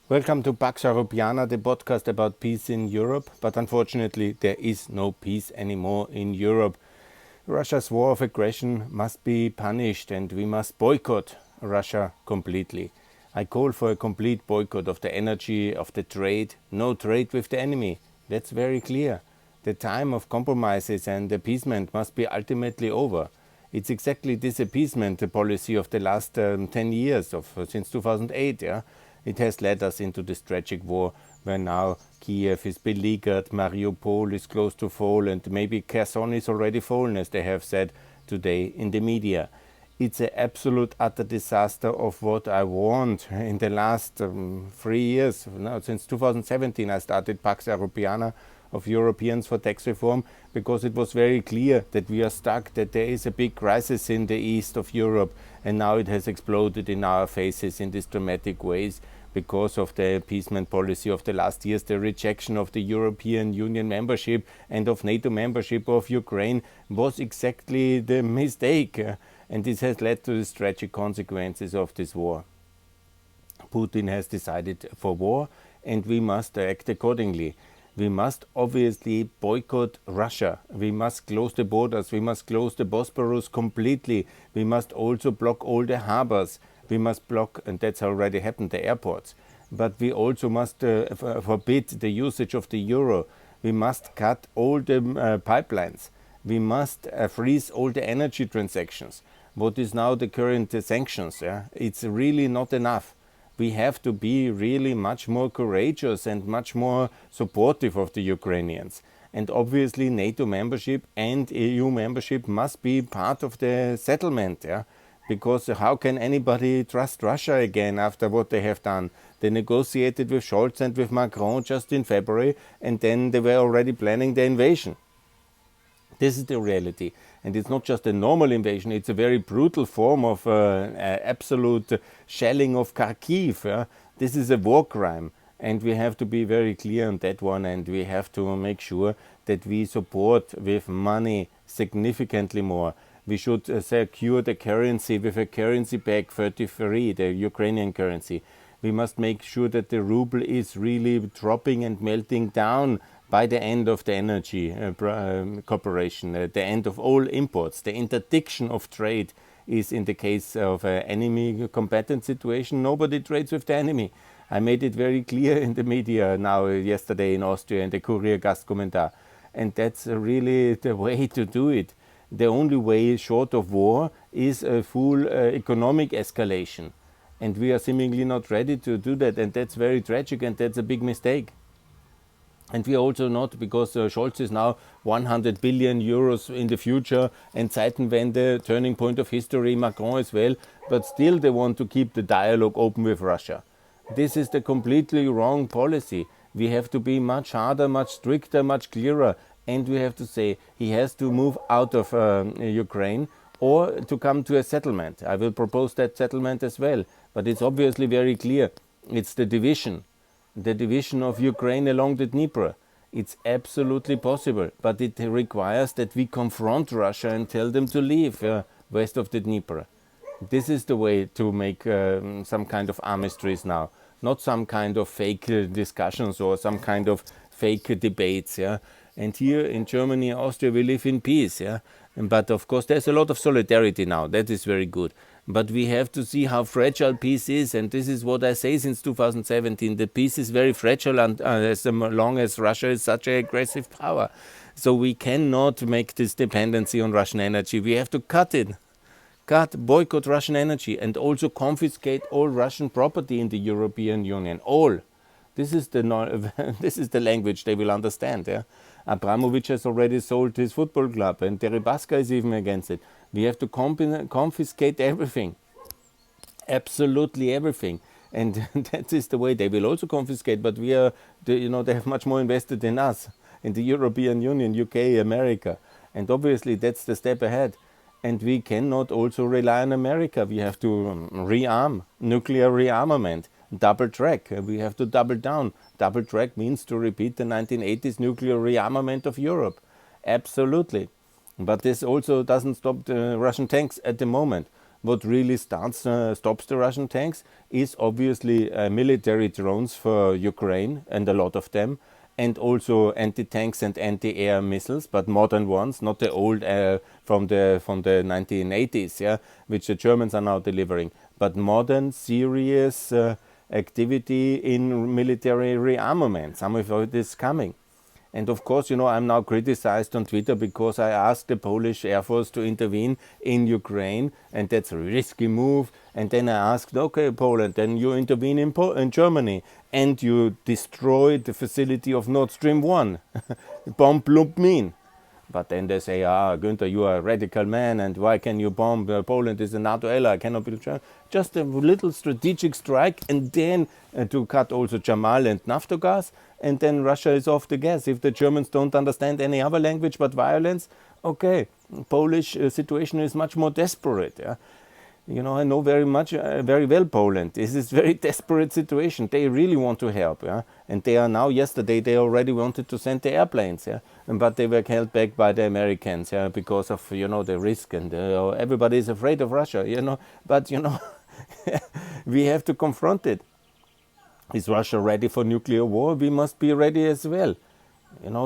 Welcome to Pax Europiana, the podcast about peace in Europe. But unfortunately, there is no peace anymore in Europe. Russia's war of aggression must be punished and we must boycott Russia completely. I call for a complete boycott of the energy, of the trade. No trade with the enemy. That's very clear. The time of compromises and appeasement must be ultimately over. It's exactly this appeasement policy of the last 10 years, since 2008. Yeah? It has led us into this tragic war where now Kiev is beleaguered, Mariupol is close to fall, and maybe Kherson is already fallen, as they have said today in the media. It's an absolute utter disaster of what I warned in the last 3 years. Now, since 2017, I started Pax Europiana of Europeans for Tax Reform because it was very clear that we are stuck, that there is a big crisis in the east of Europe, and now it has exploded in our faces in these dramatic ways because of the appeasement policy of the last years, the rejection of the European Union membership and of NATO membership of Ukraine was exactly the mistake. And this has led to the tragic consequences of this war. Putin has decided for war, and we must act accordingly. We must obviously boycott Russia. We must close the borders. We must close the Bosporus completely. We must also block all the harbors. We must block, and that's already happened, the airports. But we also must forbid the usage of the euro. We must cut all the pipelines. We must freeze all the energy transactions. What is now the current sanctions? It's really not enough. We have to be really much more courageous and much more supportive of the Ukrainians. And obviously NATO membership and EU membership must be part of the settlement. Because how can anybody trust Russia again after what they have done? They negotiated with Scholz and with Macron just in February, and then they were already planning the invasion. This is the reality. And it's not just a normal invasion, it's a very brutal form of absolute shelling of Kharkiv. This is a war crime. And we have to be very clear on that one, and we have to make sure that we support with money significantly more. We should secure the currency with a currency peg 33, the Ukrainian currency. We must make sure that the ruble is really dropping and melting down by the end of the energy cooperation, the end of all imports. The interdiction of trade is in the case of an enemy combatant situation. Nobody trades with the enemy. I made it very clear in the media now yesterday in Austria in the Courier Gastkommentar. And that's really the way to do it. The only way short of war is a full economic escalation. And we are seemingly not ready to do that. And that's very tragic, and that's a big mistake. And we are also not, because Scholz is now 100 billion euros in the future, and Zeitenwende, turning point of history, Macron as well, but still they want to keep the dialogue open with Russia. This is the completely wrong policy. We have to be much harder, much stricter, much clearer. And we have to say he has to move out of Ukraine or to come to a settlement. I will propose that settlement as well. But it's obviously very clear. It's the division of Ukraine along the Dnieper. It's absolutely possible. But it requires that we confront Russia and tell them to leave west of the Dnieper. This is the way to make some kind of armistice now. Not some kind of fake discussions or some kind of fake debates. And here in Germany, Austria, we live in peace. But of course, there's a lot of solidarity now. That is very good. But we have to see how fragile peace is. And this is what I say since 2017. The peace is very fragile as long as Russia is such an aggressive power. So we cannot make this dependency on Russian energy. We have to cut it. Boycott Russian energy, and also confiscate all Russian property in the European Union. All. This is the language they will understand. Abramovich has already sold his football club, and Deripaska is even against it. We have to confiscate everything. Absolutely everything. And that is the way they will also confiscate, but they have much more invested in us, in the European Union, UK, America. And obviously that's the step ahead. And we cannot also rely on America. We have to rearm, nuclear rearmament, double track. We have to double down. Double track means to repeat the 1980s nuclear rearmament of Europe. Absolutely. But this also doesn't stop the Russian tanks at the moment. what really stops the Russian tanks is obviously military drones for Ukraine, and a lot of them, and also anti-tanks and anti-air missiles, but modern ones, not the old from the 1980s, yeah, which the Germans are now delivering, but modern, serious activity in military rearmament. Some of it is coming. And of course, I'm now criticized on Twitter because I asked the Polish Air Force to intervene in Ukraine, and that's a risky move. And then I asked, okay, Poland, then you intervene in Germany, and you destroy the facility of Nord Stream 1. Bomb lump mean. But then they say, Günther, you are a radical man, and why can you bomb? Poland is a NATO ally, cannot be just a little strategic strike, and then to cut also Jamal and Naftogaz, and then Russia is off the gas. If the Germans don't understand any other language but violence, okay, Polish situation is much more desperate. Yeah? I know very well Poland. This is a very desperate situation. They really want to help, yeah. And they are now. Yesterday, they already wanted to send the airplanes, yeah, but they were held back by the Americans, yeah, because of the risk, and everybody is afraid of Russia, But we have to confront it. Is Russia ready for nuclear war? We must be ready as well.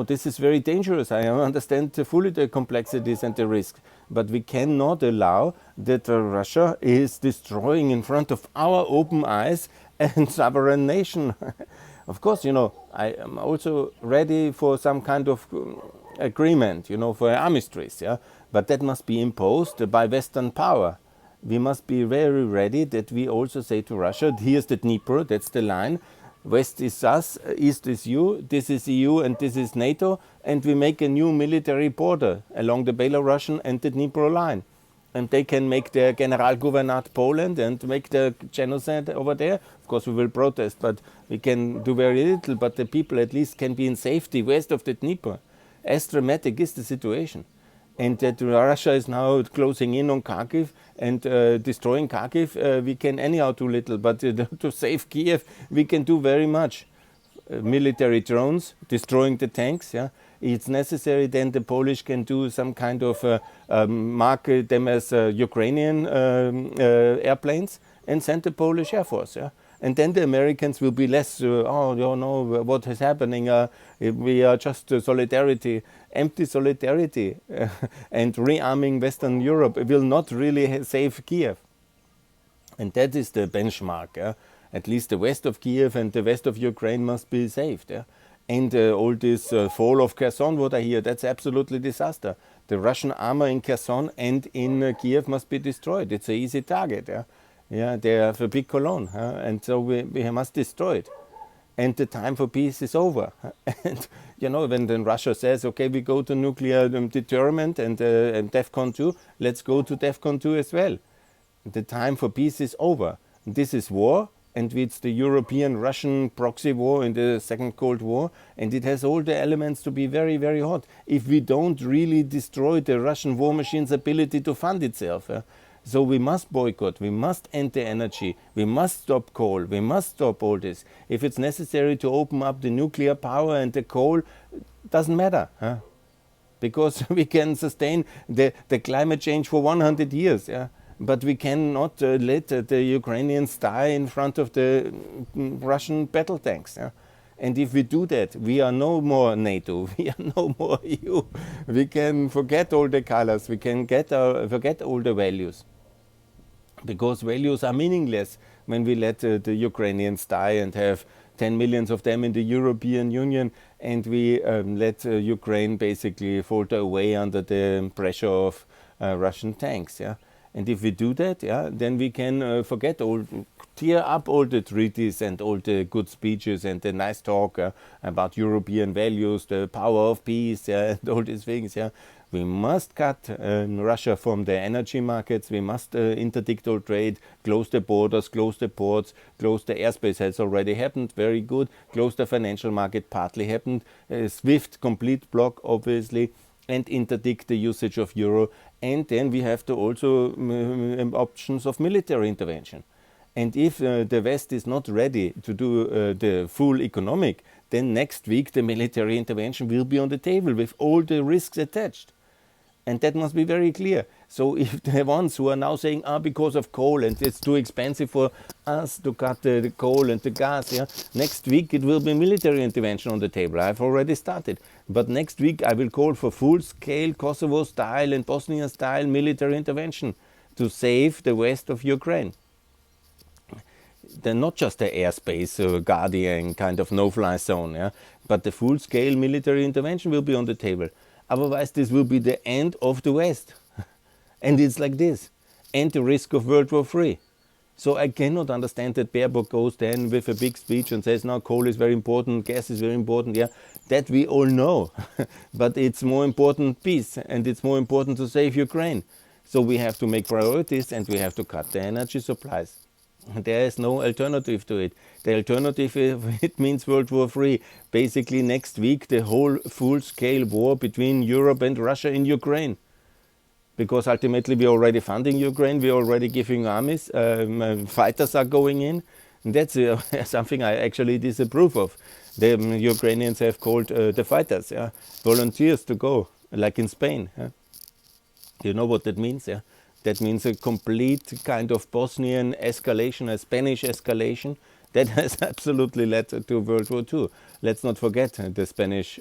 This is very dangerous. I understand fully the complexities and the risks, but we cannot allow that Russia is destroying in front of our open eyes a sovereign nation. Of course, I am also ready for some kind of agreement, for armistice, yeah, but that must be imposed by Western power. We must be very ready that we also say to Russia, here's the Dnieper, that's the line. West is us, East is you, this is EU and this is NATO, and we make a new military border along the Belarusian and the Dnieper line. And they can make their Generalgouvernerat Poland and make the genocide over there. Of course, we will protest, but we can do very little, but the people at least can be in safety west of the Dnieper. As dramatic is the situation. And that Russia is now closing in on Kharkiv and destroying Kharkiv, we can anyhow do little, but to save Kiev, we can do very much. Military drones, destroying the tanks, yeah. It's necessary, then the Polish can do some kind of mark them as Ukrainian airplanes and send the Polish Air Force, yeah. And then the Americans will be less, what is happening, we are just solidarity, empty solidarity, and rearming Western Europe will not really save Kiev. And that is the benchmark. Yeah? At least the west of Kiev and the west of Ukraine must be saved. Yeah? And all this fall of Kherson, what I hear, that's absolutely disaster. The Russian armor in Kherson and in Kiev must be destroyed. It's an easy target. Yeah? Yeah, they have a big colonne, and so we must destroy it. And the time for peace is over. And when then Russia says, okay, we go to nuclear deterrent and DEFCON 2, let's go to DEFCON 2 as well. The time for peace is over. This is war, and it's the European-Russian proxy war in the Second Cold War, and it has all the elements to be very, very hot. If we don't really destroy the Russian war machine's ability to fund itself, so we must boycott, we must end the energy, we must stop coal, we must stop all this. If it's necessary to open up the nuclear power and the coal, doesn't matter. Because we can sustain the climate change for 100 years. Yeah? But we cannot let the Ukrainians die in front of the Russian battle tanks. Yeah? And if we do that, we are no more NATO, we are no more EU. We can forget all the colors, we can forget all the values. Because values are meaningless when we let the Ukrainians die and have 10 million of them in the European Union, and we let Ukraine basically falter away under the pressure of Russian tanks. Yeah? And if we do that, yeah, then we can tear up all the treaties and all the good speeches and the nice talk about European values, the power of peace, and all these things. Yeah. We must cut Russia from the energy markets. We must interdict all trade, close the borders, close the ports, close the airspace. Has already happened, very good. Close the financial market, partly happened. SWIFT, complete block, obviously, and interdict the usage of euro. And then we have to also options of military intervention. And if the West is not ready to do the full economic, then next week the military intervention will be on the table with all the risks attached. And that must be very clear. So if the ones who are now saying, because of coal and it's too expensive for us to cut the coal and the gas, next week it will be military intervention on the table. I've already started. But next week I will call for full-scale Kosovo-style and Bosnia-style military intervention to save the west of Ukraine. They're not just the airspace guardian kind of no-fly zone, but the full-scale military intervention will be on the table. Otherwise, this will be the end of the West. And it's like this. And the risk of World War III. So I cannot understand that Baerbock goes then with a big speech and says, now coal is very important, gas is very important. That we all know. But it's more important peace, and it's more important to save Ukraine. So we have to make priorities, and we have to cut the energy supplies. There is no alternative to it. The alternative, if it means World War III. Basically, next week, the whole full-scale war between Europe and Russia in Ukraine. Because ultimately, we're already funding Ukraine, we're already giving armies, fighters are going in. And that's something I actually disapprove of. The Ukrainians have called the fighters, volunteers to go, like in Spain. You know what that means? That means a complete kind of Bosnian escalation, a Spanish escalation that has absolutely led to World War II. Let's not forget the Spanish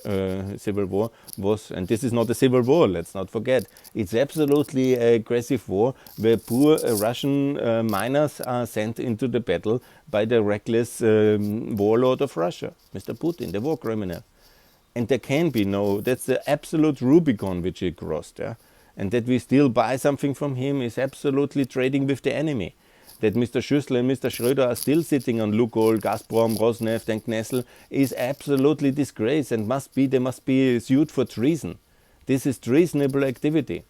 Civil War was, and this is not a civil war, let's not forget. It's absolutely an aggressive war where poor Russian miners are sent into the battle by the reckless warlord of Russia, Mr. Putin, the war criminal. And there can be that's the absolute Rubicon which he crossed. And that we still buy something from him is absolutely trading with the enemy. That Mr. Schüssel and Mr. Schröder are still sitting on Lukoil, Gazprom, Rosneft and Knessel is absolutely disgrace and they must be sued for treason. This is treasonable activity.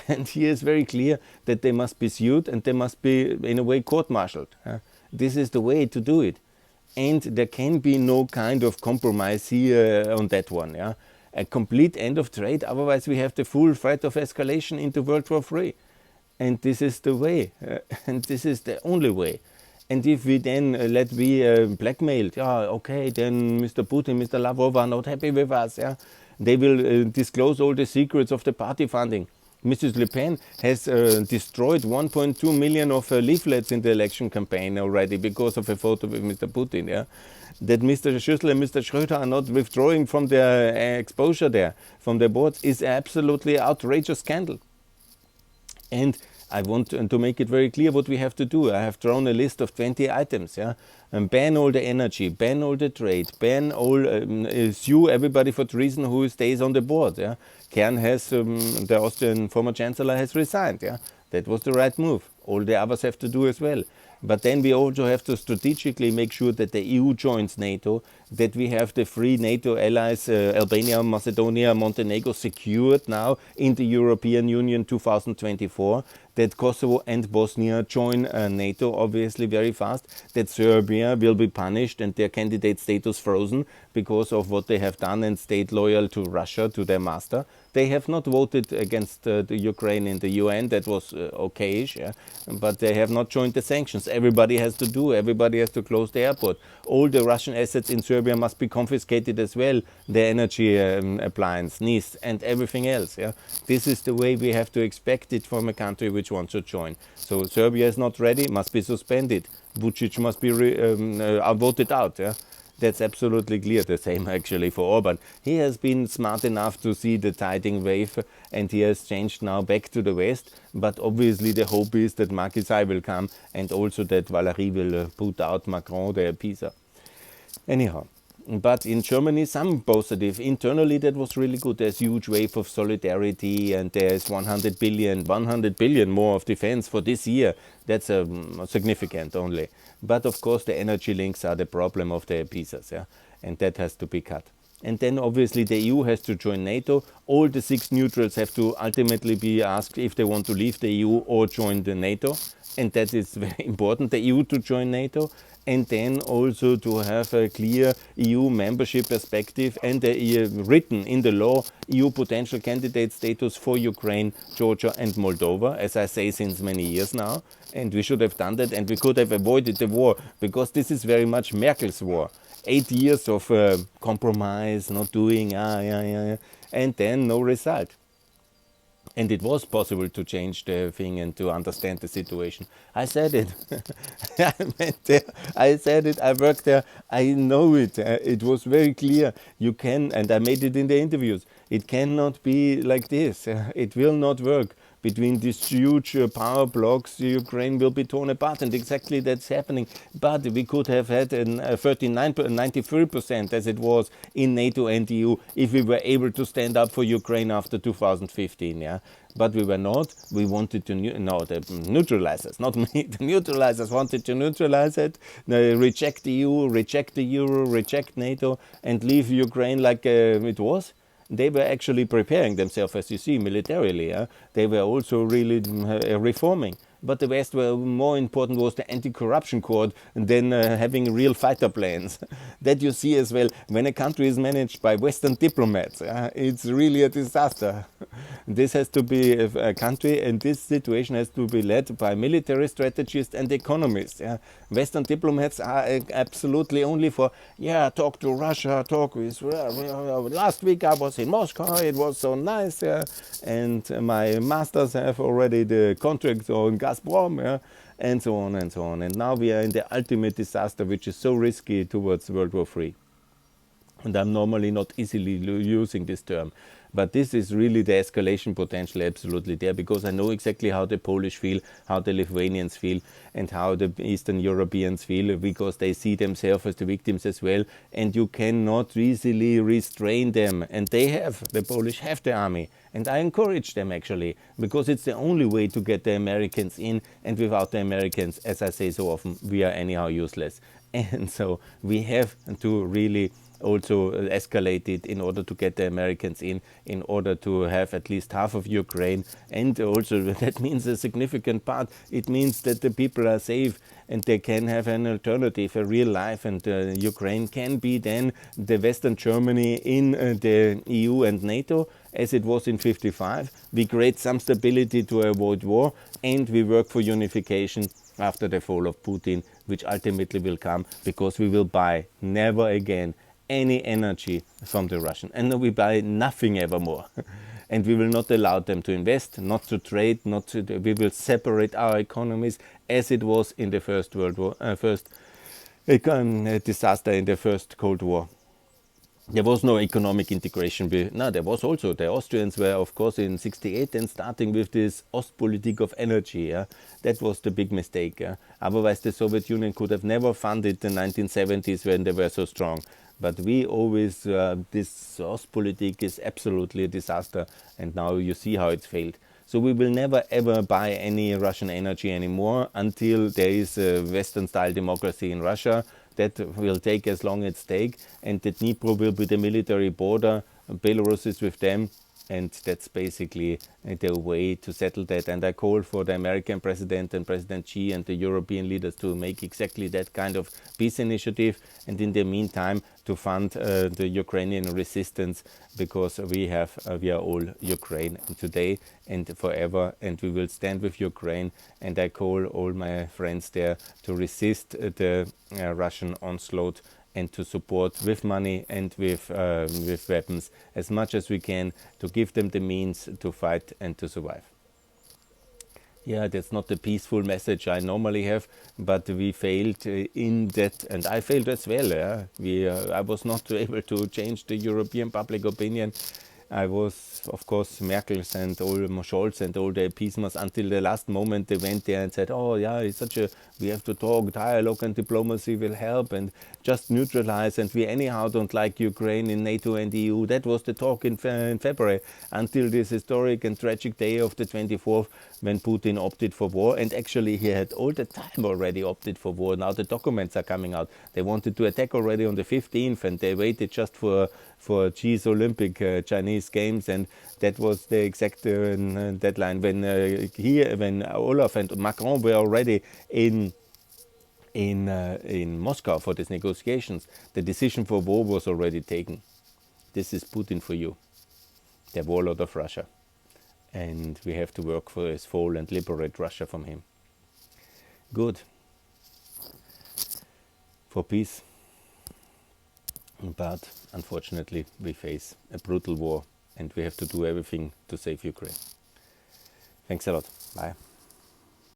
And here is very clear that they must be sued and they must be in a way court-martialed. This is the way to do it. And there can be no kind of compromise here on that one. A complete end of trade, otherwise we have the full threat of escalation into World War III. And this is the way, and this is the only way. And if we then let be blackmailed, okay, then Mr. Putin, Mr. Lavrov are not happy with us. They will disclose all the secrets of the party funding. Mrs. Le Pen has destroyed 1.2 million of leaflets in the election campaign already because of a photo with Mr. Putin. That Mr. Schüssel and Mr. Schröder are not withdrawing from their exposure there, from their boards, is absolutely outrageous scandal. And I want to make it very clear what we have to do. I have drawn a list of 20 items. And ban all the energy, ban all the trade, ban all, sue everybody for treason who stays on the board. Kern has, the Austrian former chancellor has resigned. That was the right move. All the others have to do as well. But then we also have to strategically make sure that the EU joins NATO, that we have the three NATO allies, Albania, Macedonia, Montenegro, secured now in the European Union 2024, that Kosovo and Bosnia join NATO obviously very fast, that Serbia will be punished and their candidate status frozen because of what they have done and stayed loyal to Russia, to their master. They have not voted against the Ukraine in the UN, that was okayish, but they have not joined the sanctions. Everybody has to do, everybody has to close the airport. All the Russian assets in Serbia must be confiscated as well, the energy appliance, NIS and everything else. This is the way we have to expect it from a country which wants to join. So Serbia is not ready, must be suspended. Vucic must be voted out. That's absolutely clear. The same actually for Orban. He has been smart enough to see the tiding wave and he has changed now back to the West. But obviously the hope is that Macky Sall will come and also that Valéry will put out Macron, the appeaser. Anyhow. But in Germany, some positive. Internally, that was really good. There's a huge wave of solidarity and there's 100 billion more of defense for this year. That's significant only. But of course, the energy links are the problem of the appeasers, and that has to be cut. And then obviously the EU has to join NATO. All the 6 neutrals have to ultimately be asked if they want to leave the EU or join the NATO. And that is very important, the EU to join NATO. And then also to have a clear EU membership perspective and written in the law EU potential candidate status for Ukraine, Georgia and Moldova, as I say since many years now. And we should have done that and we could have avoided the war, because this is very much Merkel's war. 8 years of compromise, not doing, and then no result. And it was possible to change the thing and to understand the situation. I said it. I went there. I said it. I worked there. I know it. It was very clear. You can, and I made it in the interviews. It cannot be like this. It will not work. Between these huge power blocks, Ukraine will be torn apart, and exactly that's happening. But we could have had a 93% as it was in NATO and EU if we were able to stand up for Ukraine after 2015. Yeah, but we were not. We wanted to the neutralizers, not me. The neutralizers wanted to neutralize it, reject the EU, reject the euro, reject NATO, and leave Ukraine like it was. They were actually preparing themselves, as you see, militarily. They were also really reforming. But the West were more important was the anti-corruption court than having real fighter planes. That you see as well. When a country is managed by Western diplomats, it's really a disaster. This has to be a country, and this situation has to be led by military strategists and economists. Western diplomats are absolutely only for, talk to Russia, talk with... Last week I was in Moscow, it was so nice, and my masters have already the contract on Gazprom, and so on and so on. And now we are in the ultimate disaster, which is so risky towards World War III. And I'm normally not easily using this term. But this is really the escalation potential absolutely there, because I know exactly how the Polish feel, how the Lithuanians feel, and how the Eastern Europeans feel, because they see themselves as the victims as well, and you cannot easily restrain them. And the Polish have the army, and I encourage them actually, because it's the only way to get the Americans in, and without the Americans, as I say so often, we are anyhow useless. And so we have to really also escalate it in order to get the Americans in order to have at least half of Ukraine. And also that means a significant part. It means that the people are safe and they can have an alternative, a real life, and Ukraine can be then the Western Germany in the EU and NATO, as it was in 55. We create some stability to avoid war, and we work for unification after the fall of Putin, which ultimately will come, because we will buy never again any energy from the Russian, and we buy nothing evermore. And we will not allow them to invest, not to trade, we will separate our economies, as it was in the First World War, disaster in the First Cold War. There was no economic integration. There was also, the Austrians were, of course, in 68 and starting with this Ostpolitik of energy. That was the big mistake. Otherwise, the Soviet Union could have never funded the 1970s when they were so strong. But we always, this Ostpolitik is absolutely a disaster, and now you see how it's failed. So we will never ever buy any Russian energy anymore until there is a Western-style democracy in Russia. That will take as long as it takes, and the Dnipro will be the military border. Belarus is with them, and that's basically the way to settle that. And I call for the American president and President Xi and the European leaders to make exactly that kind of peace initiative, and in the meantime to fund the Ukrainian resistance, because we are all Ukraine today and forever, and we will stand with Ukraine. And I call all my friends there to resist the Russian onslaught, and to support with money and with weapons as much as we can, to give them the means to fight and to survive. Yeah, that's not the peaceful message I normally have, but we failed in that, and I failed as well. I was not able to change the European public opinion. I was, of course, Merkel's and all Scholz and all the appeasements until the last moment. They went there and said, "Oh, yeah, it's we have to talk, dialogue and diplomacy will help, and just neutralize. And we anyhow don't like Ukraine in NATO and EU." That was the talk in February, until this historic and tragic day of the 24th, when Putin opted for war. And actually, he had all the time already opted for war. Now the documents are coming out. They wanted to attack already on the 15th, and they waited just for Xi's Olympic Chinese Games, and that was the exact deadline when Olaf and Macron were already in Moscow for these negotiations. The decision for war was already taken. This is Putin for you, the warlord of Russia, and we have to work for his fall and liberate Russia from him. Good. For peace. But unfortunately, we face a brutal war, and we have to do everything to save Ukraine. Thanks a lot. Bye.